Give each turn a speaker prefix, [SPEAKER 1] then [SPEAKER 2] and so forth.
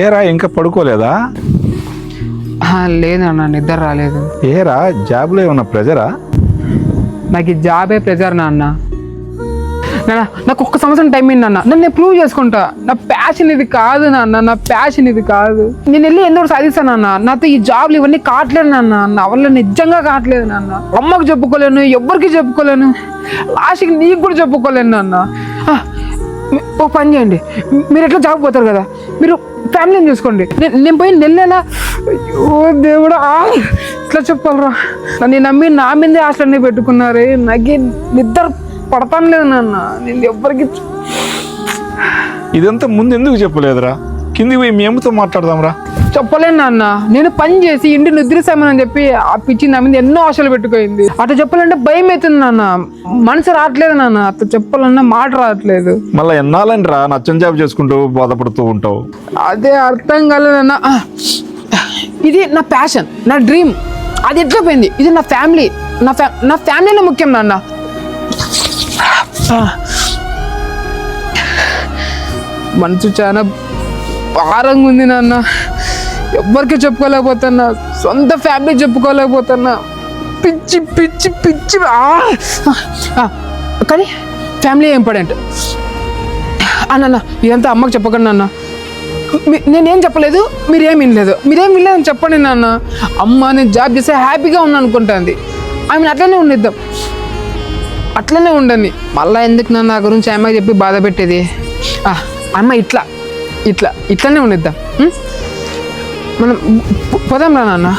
[SPEAKER 1] ఏరా ఇంకా పడుకోలేదా?
[SPEAKER 2] లేదన్నా, నిద్ర రాలేదు.
[SPEAKER 1] ఏరా జాబ్లో ఏమన్నా ప్రెజరా?
[SPEAKER 2] నాకు ఈ జాబే ప్రెజర్ నాన్న. నాకు ఒక్క సంవత్సరం టైం అయింది నాన్న, నన్ను నేను ప్రూవ్ చేసుకుంటా. నా ప్యాషన్ ఇది కాదు నాన్న, నా ప్యాషన్ ఇది కాదు. నేను వెళ్ళి ఎందుకు సాధిస్తాను నాన్న. నాతో ఈ జాబ్లు ఇవన్నీ కావట్లేదు నాన్న, నా వల్ల నిజంగా కావట్లేదు నాన్న. అమ్మకు చెప్పుకోలేను, ఎవ్వరికి చెప్పుకోలేను, లాస్ట్కి నీకు కూడా చెప్పుకోలేను నాన్న. ఓ పని చేయండి, మీరు ఎట్లా జాబ్ పోతారు కదా, మీరు ఫ్యామిలీని చూసుకోండి. నేను పోయి నెల అయ్యో దేవుడా ఇట్లా చెప్పాలరా, నన్ను నమ్మి నా మీదే ఆశలన్నీ పెట్టుకున్నారే. నాకు నిద్ర పడతాను లేదు నాన్న. నేను ఎవ్వరికి
[SPEAKER 1] ఇదంతా ముందు ఎందుకు చెప్పలేదురా? కిందికి పోయి మీ అమ్మతో మాట్లాడదాంరా.
[SPEAKER 2] చెప్పలేను నాన్న, నేను పని చేసి ఇంటి నిద్రిస్తామని చెప్పి ఆ పిచ్చి నా మీద ఎన్నో ఆశలు పెట్టుకోయింది. అట్లా చెప్పాలంటే భయం అవుతుంది నాన్న, మనసు రావట్లేదు నాన్న. అట్లా చెప్పాలన్నా మాట రావట్లేదు.
[SPEAKER 1] మళ్ళీ ఎన్నాలని రా నచ్చని జాబ్ చేసుకుంటూ బాధపడుతూ ఉంటావు?
[SPEAKER 2] అదే అర్థం కాలేదన్నా. ఇది నా ప్యాషన్, నా డ్రీమ్, అది ఎట్లా పోయింది? ఇది నా ఫ్యామిలీ, నా ఫ్యామిలీనే ముఖ్యం నాన్న. మనసు చాలా భారంగా ఉంది నాన్న. ఎవ్వరికి చెప్పుకోలేకపోతున్నా, సొంత ఫ్యామిలీ చెప్పుకోలేకపోతున్నా. పిచ్చి పిచ్చి పిచ్చి. కానీ ఫ్యామిలీ ఇంపార్టెంట్ అన్న. ఇదంతా అమ్మకి చెప్పకండి నాన్న. నేనేం చెప్పలేదు, మీరేం వినలేదు. మీరేం వినలేదని చెప్పండి నాన్న. అమ్మ నేను జాబ్ చేస్తే హ్యాపీగా ఉన్నాను అనుకుంటుంది. ఆమెను అట్లనే ఉండిద్దాం, అట్లనే ఉండండి. మళ్ళీ ఎందుకు నన్ను నా గురించి అమ్మాయి చెప్పి బాధ పెట్టేది? అమ్మ ఇట్లనే ఉండిద్దాం. మనం పోదాం రా నాన్న.